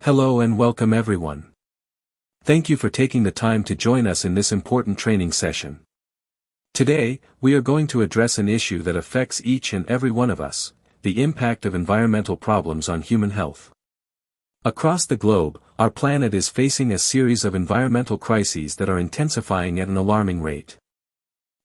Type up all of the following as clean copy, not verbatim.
Hello and welcome everyone. Thank you for taking the time to join us in this important training session. Today, we are going to address an issue that affects each and every one of us, the impact of environmental problems on human health. Across the globe, our planet is facing a series of environmental crises that are intensifying at an alarming rate.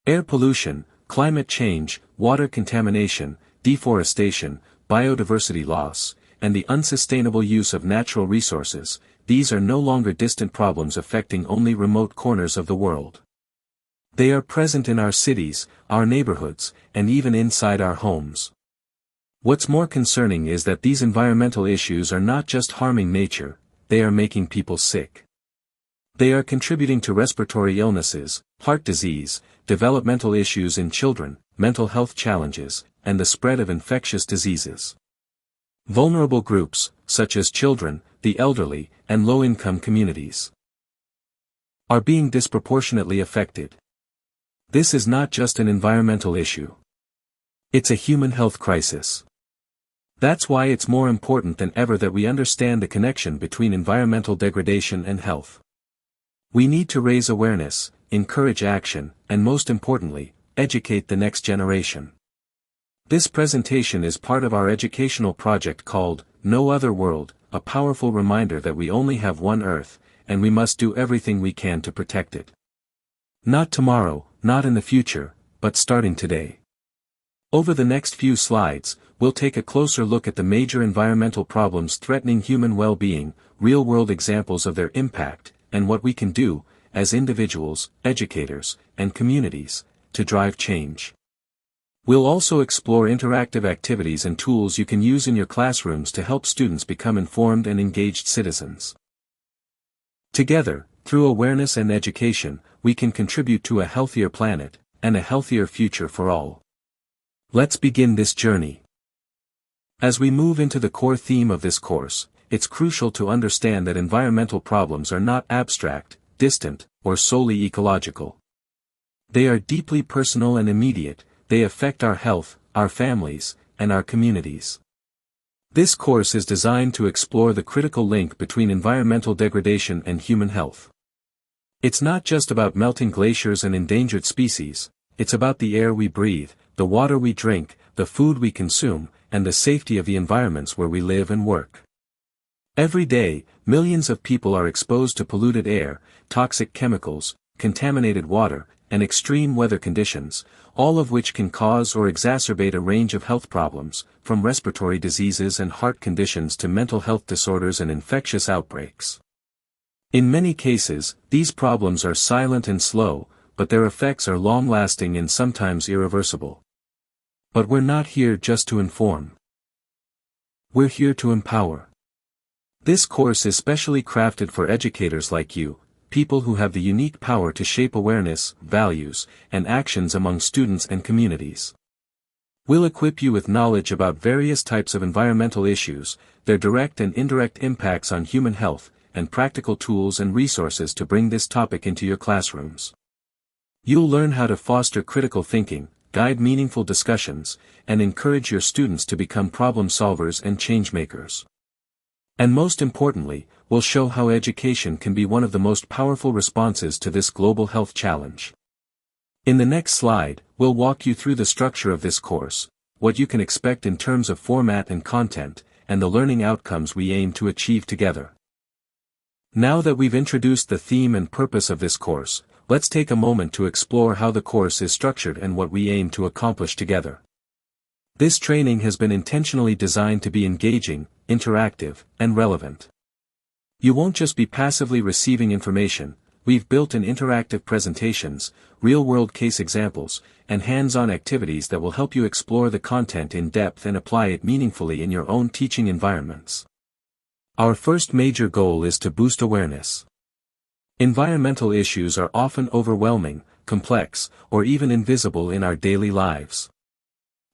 Air pollution, climate change, water contamination, deforestation, biodiversity loss, and the unsustainable use of natural resources, these are no longer distant problems affecting only remote corners of the world. They are present in our cities, our neighborhoods, and even inside our homes. What's more concerning is that these environmental issues are not just harming nature, they are making people sick. They are contributing to respiratory illnesses, heart disease, developmental issues in children, mental health challenges, and the spread of infectious diseases. Vulnerable groups, such as children, the elderly, and low-income communities, are being disproportionately affected. This is not just an environmental issue. It's a human health crisis. That's why it's more important than ever that we understand the connection between environmental degradation and health. We need to raise awareness, encourage action, and most importantly, educate the next generation. This presentation is part of our educational project called No Other World, a powerful reminder that we only have one Earth, and we must do everything we can to protect it. Not tomorrow, not in the future, but starting today. Over the next few slides, we'll take a closer look at the major environmental problems threatening human well-being, real-world examples of their impact, and what we can do, as individuals, educators, and communities, to drive change. We'll also explore interactive activities and tools you can use in your classrooms to help students become informed and engaged citizens. Together, through awareness and education, we can contribute to a healthier planet, and a healthier future for all. Let's begin this journey. As we move into the core theme of this course, it's crucial to understand that environmental problems are not abstract, distant, or solely ecological. They are deeply personal and immediate. They affect our health, our families, and our communities. This course is designed to explore the critical link between environmental degradation and human health. It's not just about melting glaciers and endangered species, it's about the air we breathe, the water we drink, the food we consume, and the safety of the environments where we live and work. Every day, millions of people are exposed to polluted air, toxic chemicals, contaminated water, and extreme weather conditions, all of which can cause or exacerbate a range of health problems, from respiratory diseases and heart conditions to mental health disorders and infectious outbreaks. In many cases, these problems are silent and slow, but their effects are long-lasting and sometimes irreversible. But we're not here just to inform. We're here to empower. This course is specially crafted for educators like you, people who have the unique power to shape awareness, values, and actions among students and communities. We'll equip you with knowledge about various types of environmental issues, their direct and indirect impacts on human health, and practical tools and resources to bring this topic into your classrooms. You'll learn how to foster critical thinking, guide meaningful discussions, and encourage your students to become problem solvers and change makers. And most importantly, we'll show how education can be one of the most powerful responses to this global health challenge. In the next slide, we'll walk you through the structure of this course, what you can expect in terms of format and content, and the learning outcomes we aim to achieve together. Now that we've introduced the theme and purpose of this course, let's take a moment to explore how the course is structured and what we aim to accomplish together. This training has been intentionally designed to be engaging, interactive, and relevant. You won't just be passively receiving information. We've built in interactive presentations, real-world case examples, and hands-on activities that will help you explore the content in depth and apply it meaningfully in your own teaching environments. Our first major goal is to boost awareness. Environmental issues are often overwhelming, complex, or even invisible in our daily lives.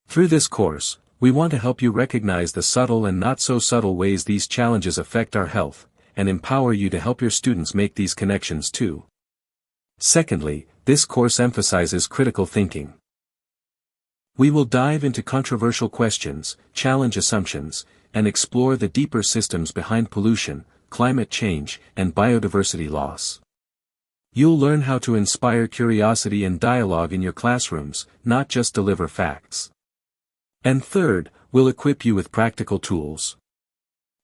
Through this course, we want to help you recognize the subtle and not-so-subtle ways these challenges affect our health, and empower you to help your students make these connections too. Secondly, this course emphasizes critical thinking. We will dive into controversial questions, challenge assumptions, and explore the deeper systems behind pollution, climate change, and biodiversity loss. You'll learn how to inspire curiosity and dialogue in your classrooms, not just deliver facts. And third, we'll equip you with practical tools.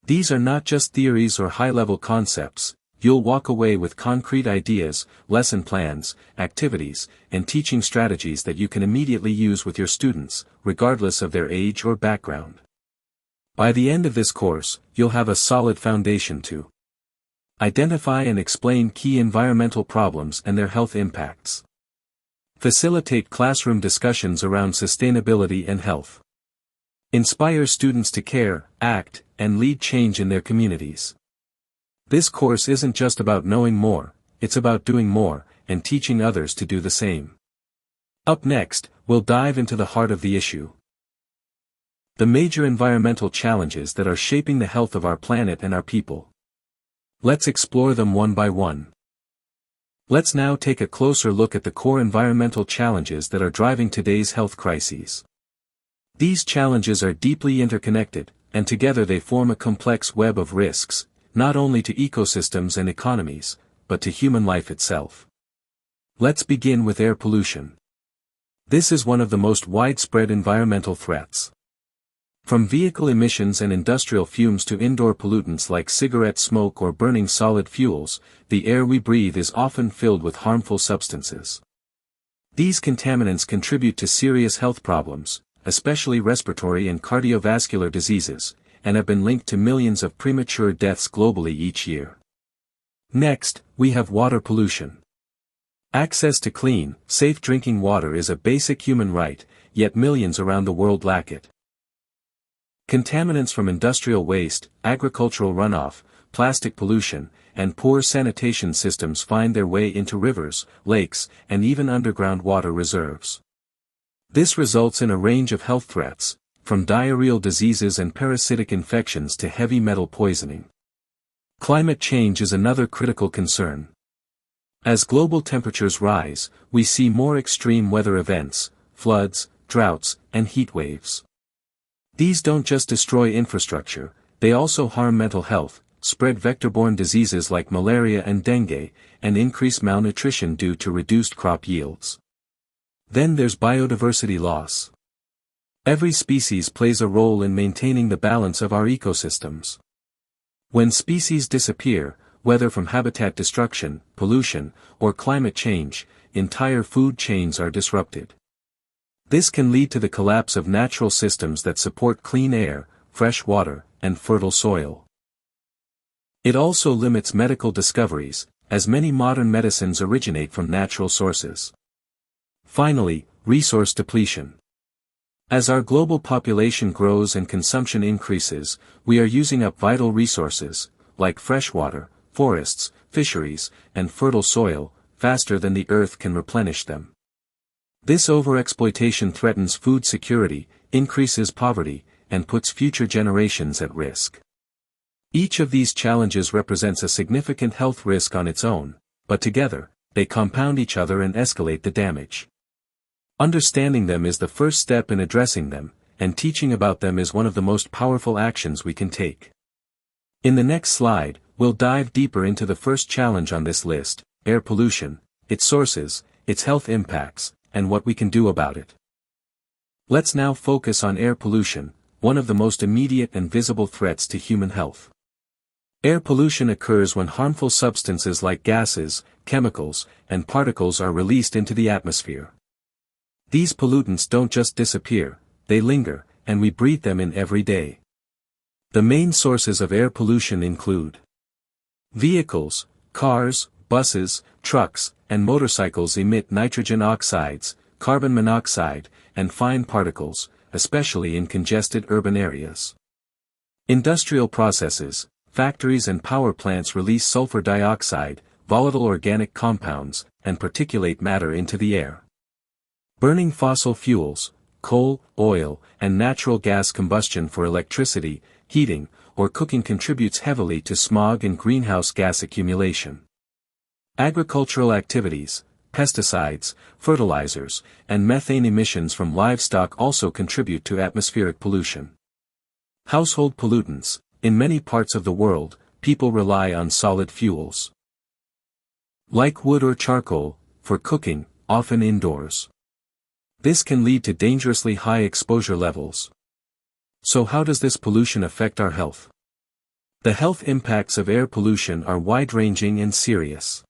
These are not just theories or high-level concepts. You'll walk away with concrete ideas, lesson plans, activities, and teaching strategies that you can immediately use with your students, regardless of their age or background. By the end of this course, you'll have a solid foundation to identify and explain key environmental problems and their health impacts. Facilitate classroom discussions around sustainability and health. Inspire students to care, act, and lead change in their communities. This course isn't just about knowing more, it's about doing more, and teaching others to do the same. Up next, we'll dive into the heart of the issue. The major environmental challenges that are shaping the health of our planet and our people. Let's explore them one by one. Let's now take a closer look at the core environmental challenges that are driving today's health crises. These challenges are deeply interconnected, and together they form a complex web of risks, not only to ecosystems and economies, but to human life itself. Let's begin with air pollution. This is one of the most widespread environmental threats. From vehicle emissions and industrial fumes to indoor pollutants like cigarette smoke or burning solid fuels, the air we breathe is often filled with harmful substances. These contaminants contribute to serious health problems, especially respiratory and cardiovascular diseases, and have been linked to millions of premature deaths globally each year. Next, we have water pollution. Access to clean, safe drinking water is a basic human right, yet millions around the world lack it. Contaminants from industrial waste, agricultural runoff, plastic pollution, and poor sanitation systems find their way into rivers, lakes, and even underground water reserves. This results in a range of health threats, from diarrheal diseases and parasitic infections to heavy metal poisoning. Climate change is another critical concern. As global temperatures rise, we see more extreme weather events, floods, droughts, and heat waves. These don't just destroy infrastructure, they also harm mental health, spread vector-borne diseases like malaria and dengue, and increase malnutrition due to reduced crop yields. Then there's biodiversity loss. Every species plays a role in maintaining the balance of our ecosystems. When species disappear, whether from habitat destruction, pollution, or climate change, entire food chains are disrupted. This can lead to the collapse of natural systems that support clean air, fresh water, and fertile soil. It also limits medical discoveries, as many modern medicines originate from natural sources. Finally, resource depletion. As our global population grows and consumption increases, we are using up vital resources, like fresh water, forests, fisheries, and fertile soil, faster than the earth can replenish them. This overexploitation threatens food security, increases poverty, and puts future generations at risk. Each of these challenges represents a significant health risk on its own, but together, they compound each other and escalate the damage. Understanding them is the first step in addressing them, and teaching about them is one of the most powerful actions we can take. In the next slide, we'll dive deeper into the first challenge on this list, air pollution, its sources, its health impacts, and what we can do about it. Let's now focus on air pollution, one of the most immediate and visible threats to human health. Air pollution occurs when harmful substances like gases, chemicals, and particles are released into the atmosphere. These pollutants don't just disappear, they linger, and we breathe them in every day. The main sources of air pollution include vehicles, cars, buses, trucks, and motorcycles emit nitrogen oxides, carbon monoxide, and fine particles, especially in congested urban areas. Industrial processes, factories and power plants release sulfur dioxide, volatile organic compounds, and particulate matter into the air. Burning fossil fuels, coal, oil, and natural gas combustion for electricity, heating, or cooking contributes heavily to smog and greenhouse gas accumulation. Agricultural activities, pesticides, fertilizers, and methane emissions from livestock also contribute to atmospheric pollution. Household pollutants. In many parts of the world, people rely on solid fuels, like wood or charcoal, for cooking, often indoors. This can lead to dangerously high exposure levels. So how does this pollution affect our health? The health impacts of air pollution are wide-ranging and serious.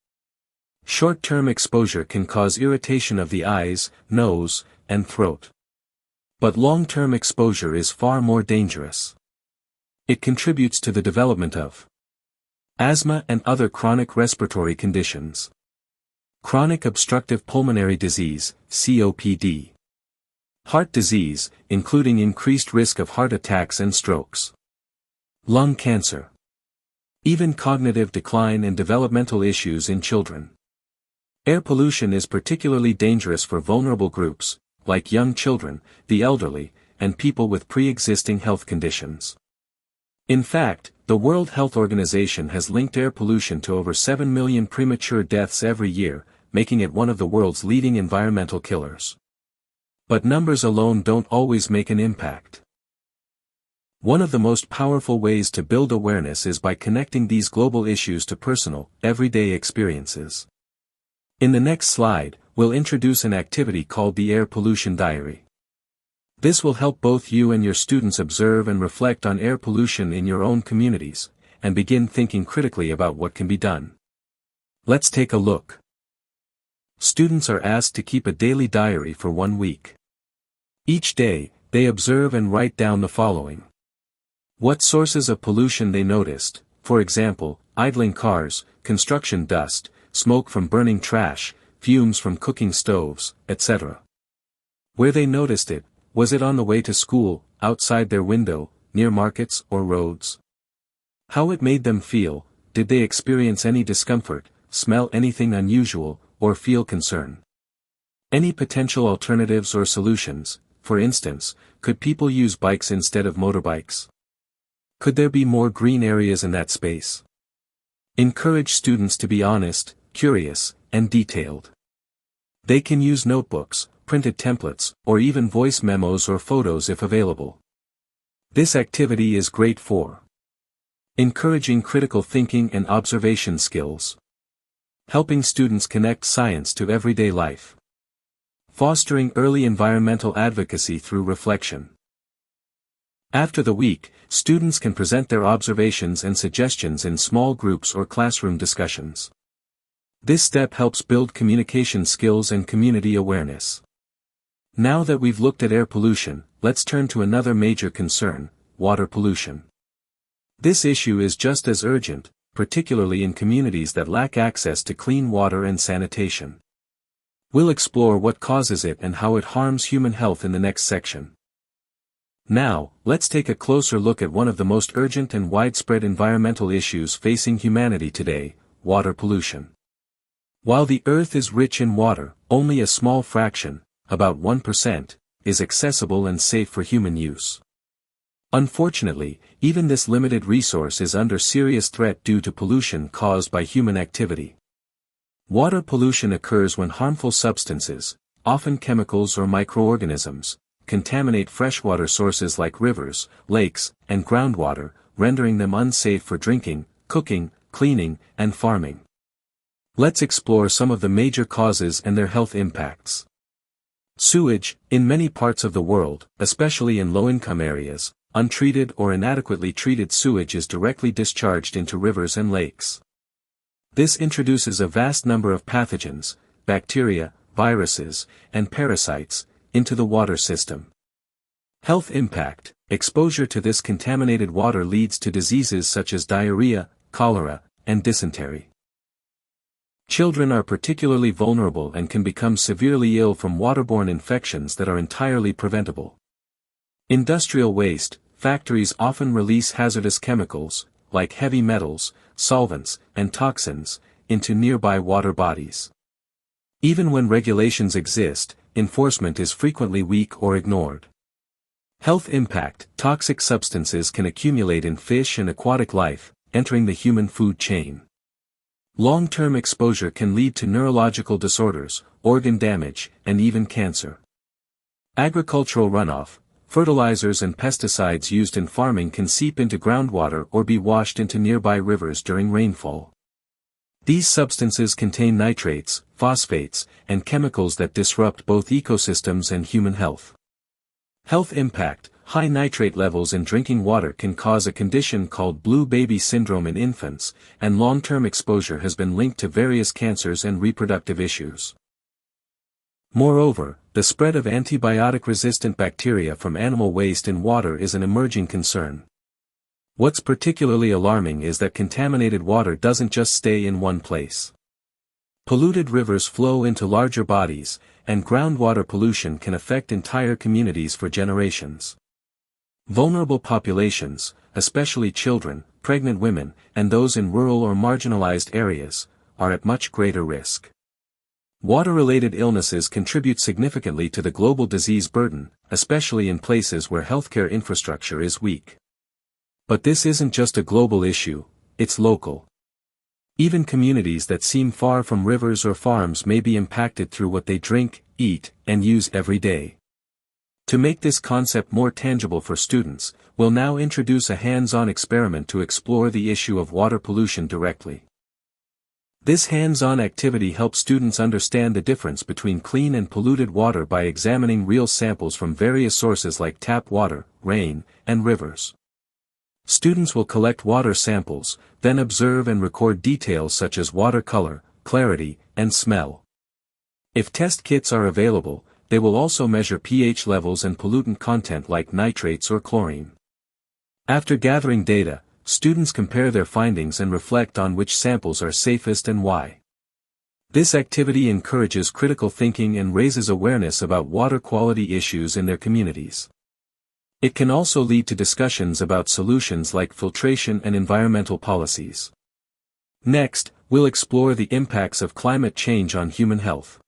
Short-term exposure can cause irritation of the eyes, nose, and throat. But long-term exposure is far more dangerous. It contributes to the development of asthma and other chronic respiratory conditions, chronic obstructive pulmonary disease, COPD, heart disease, including increased risk of heart attacks and strokes, lung cancer, even cognitive decline and developmental issues in children. Air pollution is particularly dangerous for vulnerable groups, like young children, the elderly, and people with pre-existing health conditions. In fact, the World Health Organization has linked air pollution to over 7 million premature deaths every year, making it one of the world's leading environmental killers. But numbers alone don't always make an impact. One of the most powerful ways to build awareness is by connecting these global issues to personal, everyday experiences. In the next slide, we'll introduce an activity called the Air Pollution Diary. This will help both you and your students observe and reflect on air pollution in your own communities, and begin thinking critically about what can be done. Let's take a look. Students are asked to keep a daily diary for 1 week. Each day, they observe and write down the following. What sources of pollution they noticed, for example, idling cars, construction dust, smoke from burning trash, fumes from cooking stoves, etc. Where they noticed it, was it on the way to school, outside their window, near markets or roads? How it made them feel, did they experience any discomfort, smell anything unusual, or feel concern? Any potential alternatives or solutions, for instance, could people use bikes instead of motorbikes? Could there be more green areas in that space? Encourage students to be honest, curious, and detailed. They can use notebooks, printed templates, or even voice memos or photos if available. This activity is great for encouraging critical thinking and observation skills, helping students connect science to everyday life, fostering early environmental advocacy through reflection. After the week, students can present their observations and suggestions in small groups or classroom discussions. This step helps build communication skills and community awareness. Now that we've looked at air pollution, let's turn to another major concern, water pollution. This issue is just as urgent, particularly in communities that lack access to clean water and sanitation. We'll explore what causes it and how it harms human health in the next section. Now, let's take a closer look at one of the most urgent and widespread environmental issues facing humanity today, water pollution. While the Earth is rich in water, only a small fraction, about 1%, is accessible and safe for human use. Unfortunately, even this limited resource is under serious threat due to pollution caused by human activity. Water pollution occurs when harmful substances, often chemicals or microorganisms, contaminate freshwater sources like rivers, lakes, and groundwater, rendering them unsafe for drinking, cooking, cleaning, and farming. Let's explore some of the major causes and their health impacts. Sewage. In many parts of the world, especially in low-income areas, untreated or inadequately treated sewage is directly discharged into rivers and lakes. This introduces a vast number of pathogens, bacteria, viruses, and parasites, into the water system. Health impact. Exposure to this contaminated water leads to diseases such as diarrhea, cholera, and dysentery. Children are particularly vulnerable and can become severely ill from waterborne infections that are entirely preventable. Industrial waste. Factories often release hazardous chemicals, like heavy metals, solvents, and toxins, into nearby water bodies. Even when regulations exist, enforcement is frequently weak or ignored. Health impact. Toxic substances can accumulate in fish and aquatic life, entering the human food chain. Long-term exposure can lead to neurological disorders, organ damage, and even cancer. Agricultural runoff. fertilizers and pesticides used in farming can seep into groundwater or be washed into nearby rivers during rainfall. These substances contain nitrates, phosphates, and chemicals that disrupt both ecosystems and human health. Health impact: high nitrate levels in drinking water can cause a condition called blue baby syndrome in infants, and long-term exposure has been linked to various cancers and reproductive issues. Moreover, the spread of antibiotic-resistant bacteria from animal waste in water is an emerging concern. What's particularly alarming is that contaminated water doesn't just stay in one place. Polluted rivers flow into larger bodies, and groundwater pollution can affect entire communities for generations. Vulnerable populations, especially children, pregnant women, and those in rural or marginalized areas, are at much greater risk. Water-related illnesses contribute significantly to the global disease burden, especially in places where healthcare infrastructure is weak. But this isn't just a global issue, it's local. Even communities that seem far from rivers or farms may be impacted through what they drink, eat, and use every day. To make this concept more tangible for students, we'll now introduce a hands-on experiment to explore the issue of water pollution directly. This hands-on activity helps students understand the difference between clean and polluted water by examining real samples from various sources like tap water, rain, and rivers. Students will collect water samples, then observe and record details such as water color, clarity, and smell. If test kits are available, they will also measure pH levels and pollutant content like nitrates or chlorine. After gathering data, students compare their findings and reflect on which samples are safest and why. This activity encourages critical thinking and raises awareness about water quality issues in their communities. It can also lead to discussions about solutions like filtration and environmental policies. Next, we'll explore the impacts of climate change on human health.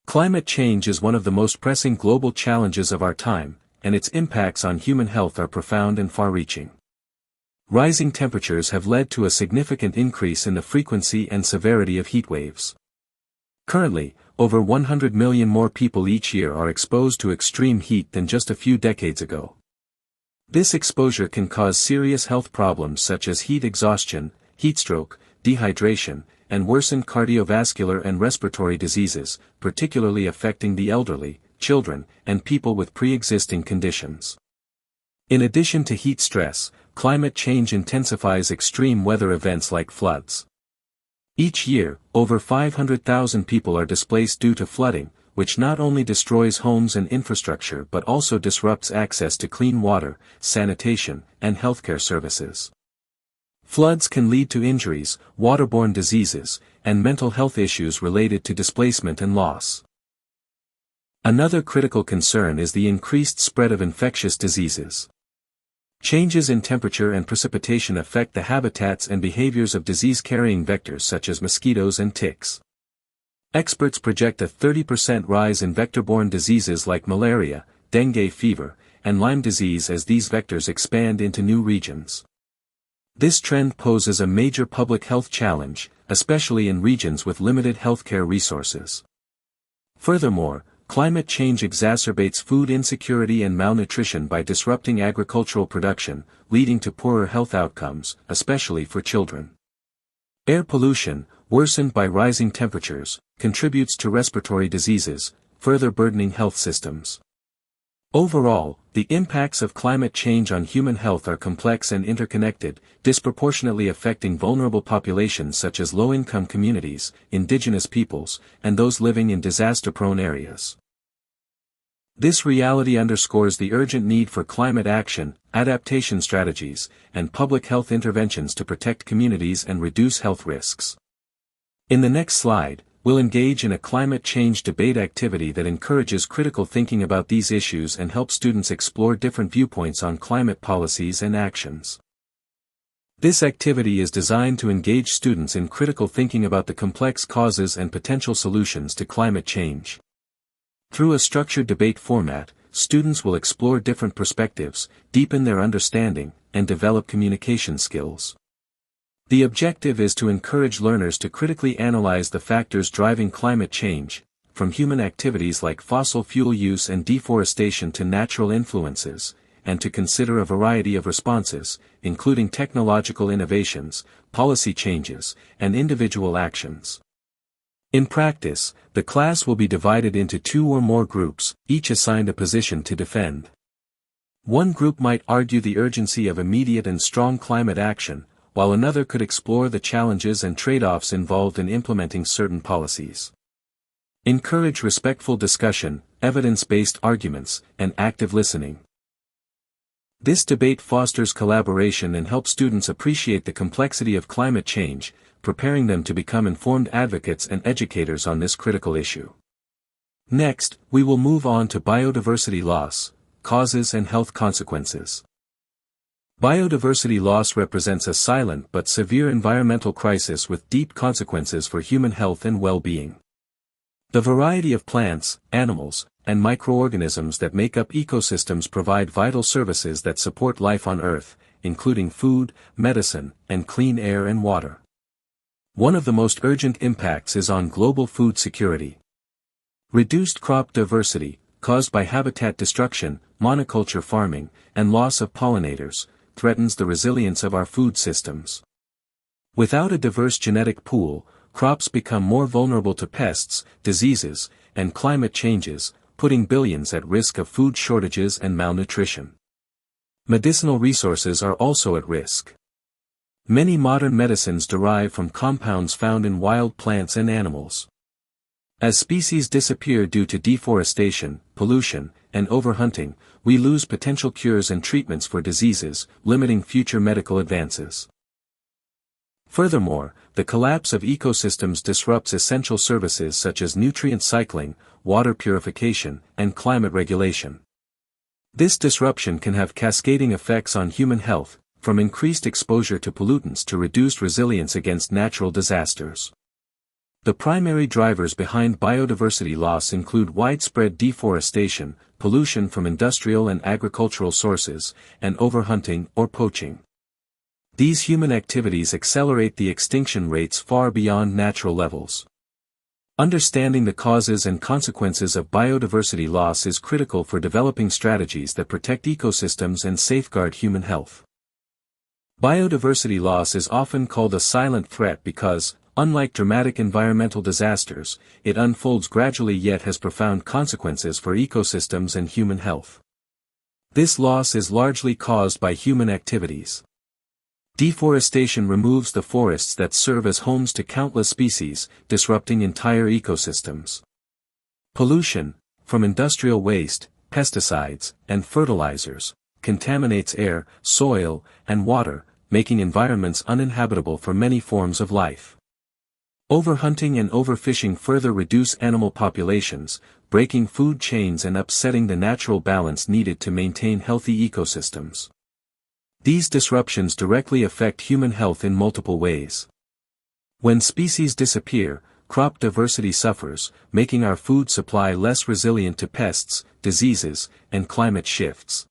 Climate change is one of the most pressing global challenges of our time, and its impacts on human health are profound and far-reaching. Rising temperatures have led to a significant increase in the frequency and severity of heat waves. Currently, over 100 million more people each year are exposed to extreme heat than just a few decades ago. This exposure can cause serious health problems such as heat exhaustion, heatstroke, dehydration, and worsened cardiovascular and respiratory diseases, particularly affecting the elderly, children, and people with pre-existing conditions. In addition to heat stress, climate change intensifies extreme weather events like floods. Each year, over 500,000 people are displaced due to flooding, which not only destroys homes and infrastructure but also disrupts access to clean water, sanitation, and healthcare services. Floods can lead to injuries, waterborne diseases, and mental health issues related to displacement and loss. Another critical concern is the increased spread of infectious diseases. Changes in temperature and precipitation affect the habitats and behaviors of disease-carrying vectors such as mosquitoes and ticks. Experts project a 30% rise in vector-borne diseases like malaria, dengue fever, and Lyme disease as these vectors expand into new regions. This trend poses a major public health challenge, especially in regions with limited healthcare resources. Furthermore, climate change exacerbates food insecurity and malnutrition by disrupting agricultural production, leading to poorer health outcomes, especially for children. Air pollution, worsened by rising temperatures, contributes to respiratory diseases, further burdening health systems. Overall, the impacts of climate change on human health are complex and interconnected, disproportionately affecting vulnerable populations such as low-income communities, indigenous peoples, and those living in disaster-prone areas. This reality underscores the urgent need for climate action, adaptation strategies, and public health interventions to protect communities and reduce health risks. In the next slide, we'll engage in a climate change debate activity that encourages critical thinking about these issues and helps students explore different viewpoints on climate policies and actions. This activity is designed to engage students in critical thinking about the complex causes and potential solutions to climate change. Through a structured debate format, students will explore different perspectives, deepen their understanding, and develop communication skills. The objective is to encourage learners to critically analyze the factors driving climate change, from human activities like fossil fuel use and deforestation to natural influences, and to consider a variety of responses, including technological innovations, policy changes, and individual actions. In practice, the class will be divided into 2 or more groups, each assigned a position to defend. One group might argue the urgency of immediate and strong climate action, while another could explore the challenges and trade-offs involved in implementing certain policies. Encourage respectful discussion, evidence-based arguments, and active listening. This debate fosters collaboration and helps students appreciate the complexity of climate change, preparing them to become informed advocates and educators on this critical issue. Next, we will move on to biodiversity loss, causes and health consequences. Biodiversity loss represents a silent but severe environmental crisis with deep consequences for human health and well-being. The variety of plants, animals, and microorganisms that make up ecosystems provide vital services that support life on Earth, including food, medicine, and clean air and water. One of the most urgent impacts is on global food security. Reduced crop diversity, caused by habitat destruction, monoculture farming, and loss of pollinators, threatens the resilience of our food systems. Without a diverse genetic pool, crops become more vulnerable to pests, diseases, and climate changes, putting billions at risk of food shortages and malnutrition. Medicinal resources are also at risk. Many modern medicines derive from compounds found in wild plants and animals. As species disappear due to deforestation, pollution, and overhunting, we lose potential cures and treatments for diseases, limiting future medical advances. Furthermore, the collapse of ecosystems disrupts essential services such as nutrient cycling, water purification, and climate regulation. This disruption can have cascading effects on human health, from increased exposure to pollutants to reduced resilience against natural disasters. The primary drivers behind biodiversity loss include widespread deforestation, pollution from industrial and agricultural sources, and overhunting or poaching. These human activities accelerate the extinction rates far beyond natural levels. Understanding the causes and consequences of biodiversity loss is critical for developing strategies that protect ecosystems and safeguard human health. Biodiversity loss is often called a silent threat because, unlike dramatic environmental disasters, it unfolds gradually yet has profound consequences for ecosystems and human health. This loss is largely caused by human activities. Deforestation removes the forests that serve as homes to countless species, disrupting entire ecosystems. Pollution, from industrial waste, pesticides, and fertilizers, contaminates air, soil, and water, making environments uninhabitable for many forms of life. Overhunting and overfishing further reduce animal populations, breaking food chains and upsetting the natural balance needed to maintain healthy ecosystems. These disruptions directly affect human health in multiple ways. When species disappear, crop diversity suffers, making our food supply less resilient to pests, diseases, and climate shifts.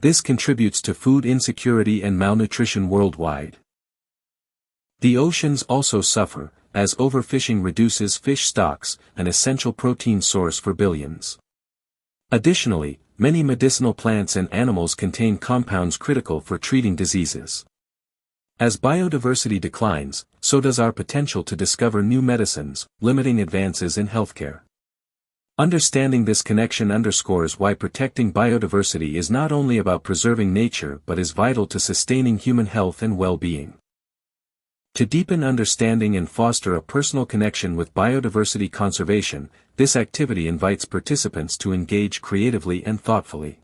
This contributes to food insecurity and malnutrition worldwide. The oceans also suffer, as overfishing reduces fish stocks, an essential protein source for billions. Additionally, many medicinal plants and animals contain compounds critical for treating diseases. As biodiversity declines, so does our potential to discover new medicines, limiting advances in healthcare. Understanding this connection underscores why protecting biodiversity is not only about preserving nature but is vital to sustaining human health and well-being. To deepen understanding and foster a personal connection with biodiversity conservation, this activity invites participants to engage creatively and thoughtfully.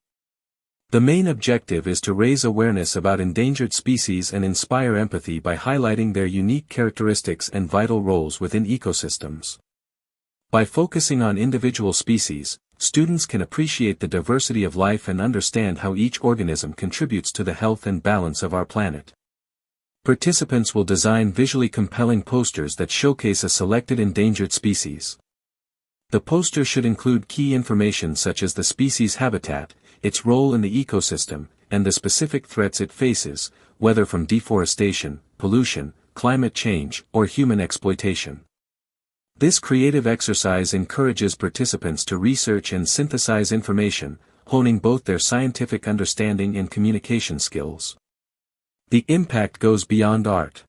The main objective is to raise awareness about endangered species and inspire empathy by highlighting their unique characteristics and vital roles within ecosystems. By focusing on individual species, students can appreciate the diversity of life and understand how each organism contributes to the health and balance of our planet. Participants will design visually compelling posters that showcase a selected endangered species. The poster should include key information such as the species' habitat, its role in the ecosystem, and the specific threats it faces, whether from deforestation, pollution, climate change, or human exploitation. This creative exercise encourages participants to research and synthesize information, honing both their scientific understanding and communication skills. The impact goes beyond art.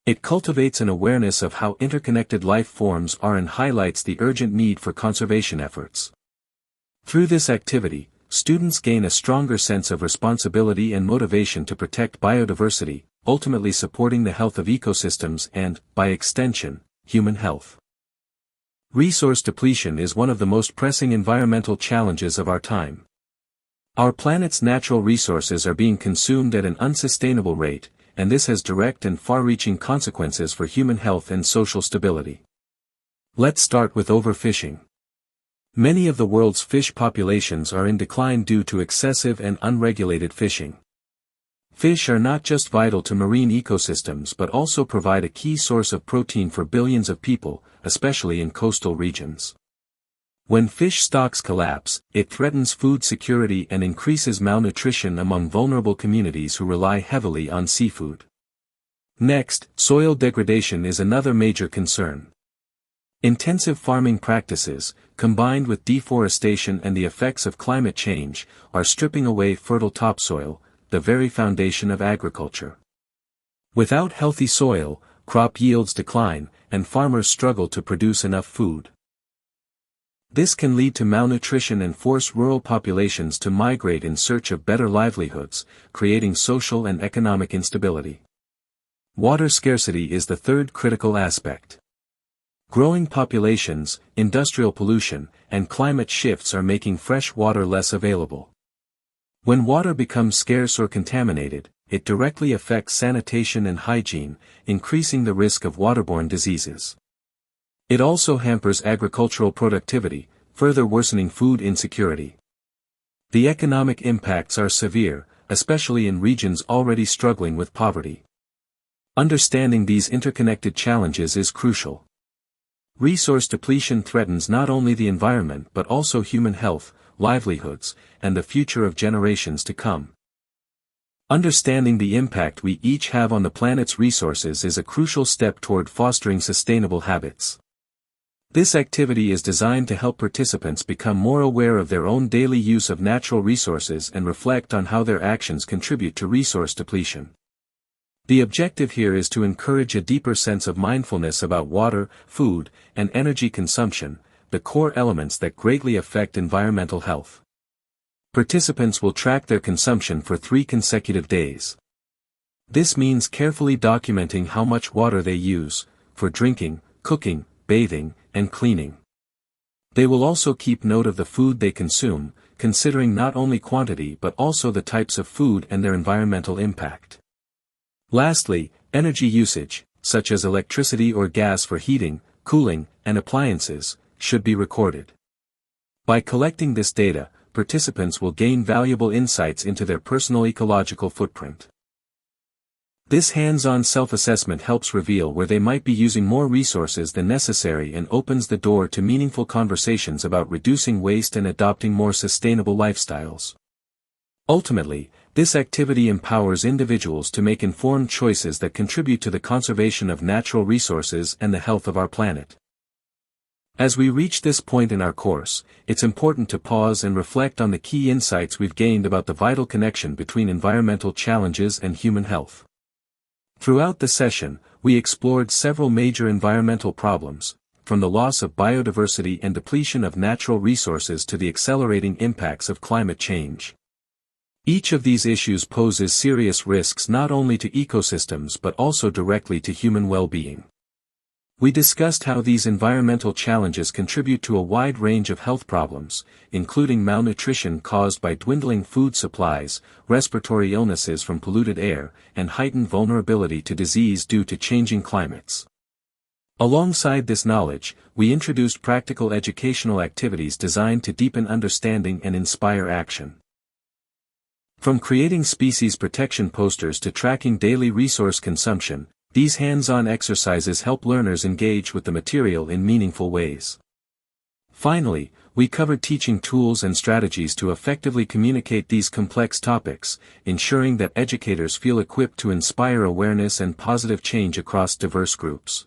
It cultivates an awareness of how interconnected life forms are and highlights the urgent need for conservation efforts. Through this activity, students gain a stronger sense of responsibility and motivation to protect biodiversity, ultimately supporting the health of ecosystems and, by extension, human health. Resource depletion is one of the most pressing environmental challenges of our time. Our planet's natural resources are being consumed at an unsustainable rate, and this has direct and far-reaching consequences for human health and social stability. Let's start with overfishing. Many of the world's fish populations are in decline due to excessive and unregulated fishing. Fish are not just vital to marine ecosystems but also provide a key source of protein for billions of people, especially in coastal regions. When fish stocks collapse, it threatens food security and increases malnutrition among vulnerable communities who rely heavily on seafood. Next, soil degradation is another major concern. Intensive farming practices, combined with deforestation and the effects of climate change, are stripping away fertile topsoil, the very foundation of agriculture. Without healthy soil, crop yields decline, and farmers struggle to produce enough food. This can lead to malnutrition and force rural populations to migrate in search of better livelihoods, creating social and economic instability. Water scarcity is the third critical aspect. Growing populations, industrial pollution, and climate shifts are making fresh water less available. When water becomes scarce or contaminated, it directly affects sanitation and hygiene, increasing the risk of waterborne diseases. It also hampers agricultural productivity, further worsening food insecurity. The economic impacts are severe, especially in regions already struggling with poverty. Understanding these interconnected challenges is crucial. Resource depletion threatens not only the environment but also human health, livelihoods, and the future of generations to come. Understanding the impact we each have on the planet's resources is a crucial step toward fostering sustainable habits. This activity is designed to help participants become more aware of their own daily use of natural resources and reflect on how their actions contribute to resource depletion. The objective here is to encourage a deeper sense of mindfulness about water, food, and energy consumption, the core elements that greatly affect environmental health. Participants will track their consumption for 3 consecutive days. This means carefully documenting how much water they use, for drinking, cooking, bathing, and cleaning. They will also keep note of the food they consume, considering not only quantity but also the types of food and their environmental impact. Lastly, energy usage, such as electricity or gas for heating, cooling, and appliances, should be recorded. By collecting this data, participants will gain valuable insights into their personal ecological footprint. This hands-on self-assessment helps reveal where they might be using more resources than necessary and opens the door to meaningful conversations about reducing waste and adopting more sustainable lifestyles. Ultimately, this activity empowers individuals to make informed choices that contribute to the conservation of natural resources and the health of our planet. As we reach this point in our course, it's important to pause and reflect on the key insights we've gained about the vital connection between environmental challenges and human health. Throughout the session, we explored several major environmental problems, from the loss of biodiversity and depletion of natural resources to the accelerating impacts of climate change. Each of these issues poses serious risks not only to ecosystems but also directly to human well-being. We discussed how these environmental challenges contribute to a wide range of health problems, including malnutrition caused by dwindling food supplies, respiratory illnesses from polluted air, and heightened vulnerability to disease due to changing climates. Alongside this knowledge, we introduced practical educational activities designed to deepen understanding and inspire action. From creating species protection posters to tracking daily resource consumption, these hands-on exercises help learners engage with the material in meaningful ways. Finally, we covered teaching tools and strategies to effectively communicate these complex topics, ensuring that educators feel equipped to inspire awareness and positive change across diverse groups.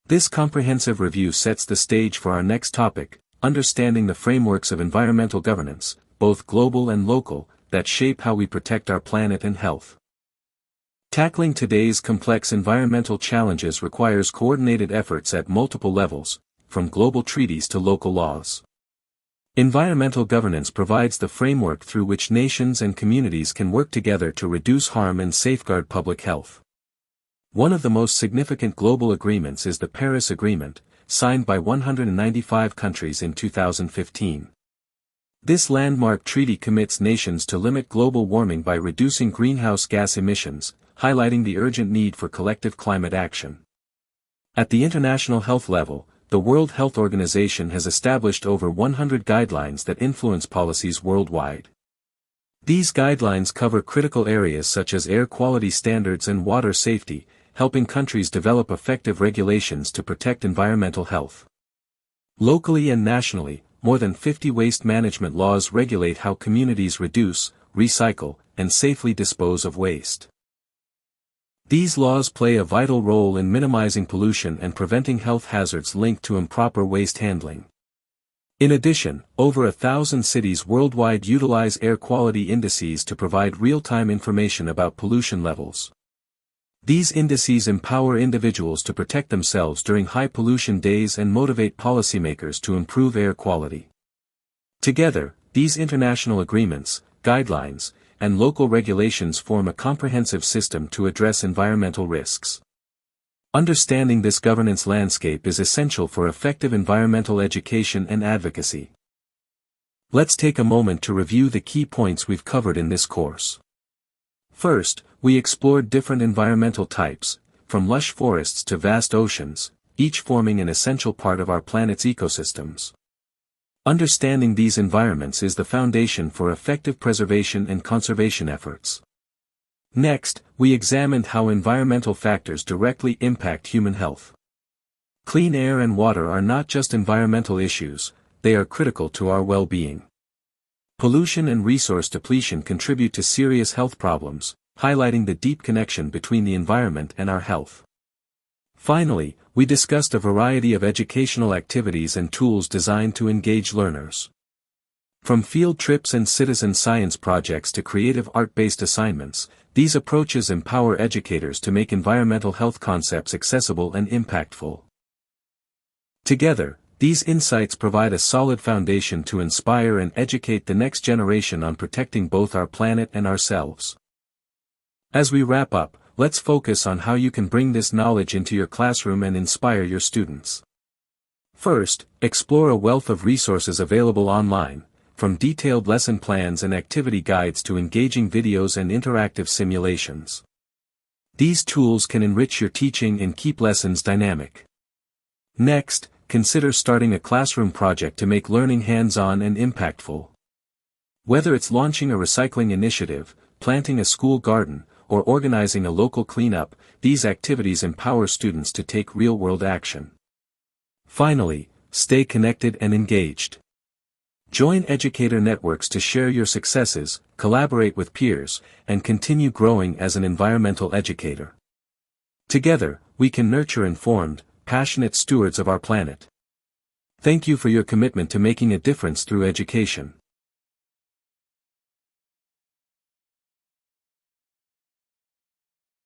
This comprehensive review sets the stage for our next topic, understanding the frameworks of environmental governance, both global and local, that shape how we protect our planet and health. Tackling today's complex environmental challenges requires coordinated efforts at multiple levels, from global treaties to local laws. Environmental governance provides the framework through which nations and communities can work together to reduce harm and safeguard public health. One of the most significant global agreements is the Paris Agreement, signed by 195 countries in 2015. This landmark treaty commits nations to limit global warming by reducing greenhouse gas emissions, highlighting the urgent need for collective climate action. At the international health level, the World Health Organization has established over 100 guidelines that influence policies worldwide. These guidelines cover critical areas such as air quality standards and water safety, helping countries develop effective regulations to protect environmental health. Locally and nationally, more than 50 waste management laws regulate how communities reduce, recycle, and safely dispose of waste. These laws play a vital role in minimizing pollution and preventing health hazards linked to improper waste handling. In addition, over 1,000 cities worldwide utilize air quality indices to provide real-time information about pollution levels. These indices empower individuals to protect themselves during high-pollution days and motivate policymakers to improve air quality. Together, these international agreements, guidelines, and local regulations form a comprehensive system to address environmental risks. Understanding this governance landscape is essential for effective environmental education and advocacy. Let's take a moment to review the key points we've covered in this course. First, we explored different environmental types, from lush forests to vast oceans, each forming an essential part of our planet's ecosystems. Understanding these environments is the foundation for effective preservation and conservation efforts. Next, we examined how environmental factors directly impact human health. Clean air and water are not just environmental issues, they are critical to our well-being. Pollution and resource depletion contribute to serious health problems, highlighting the deep connection between the environment and our health. Finally, we discussed a variety of educational activities and tools designed to engage learners. From field trips and citizen science projects to creative art-based assignments, these approaches empower educators to make environmental health concepts accessible and impactful. Together, these insights provide a solid foundation to inspire and educate the next generation on protecting both our planet and ourselves. As we wrap up, let's focus on how you can bring this knowledge into your classroom and inspire your students. First, explore a wealth of resources available online, from detailed lesson plans and activity guides to engaging videos and interactive simulations. These tools can enrich your teaching and keep lessons dynamic. Next, consider starting a classroom project to make learning hands-on and impactful. Whether it's launching a recycling initiative, planting a school garden, or organizing a local cleanup, these activities empower students to take real-world action. Finally, stay connected and engaged. Join educator networks to share your successes, collaborate with peers, and continue growing as an environmental educator. Together, we can nurture informed, passionate stewards of our planet. Thank you for your commitment to making a difference through education.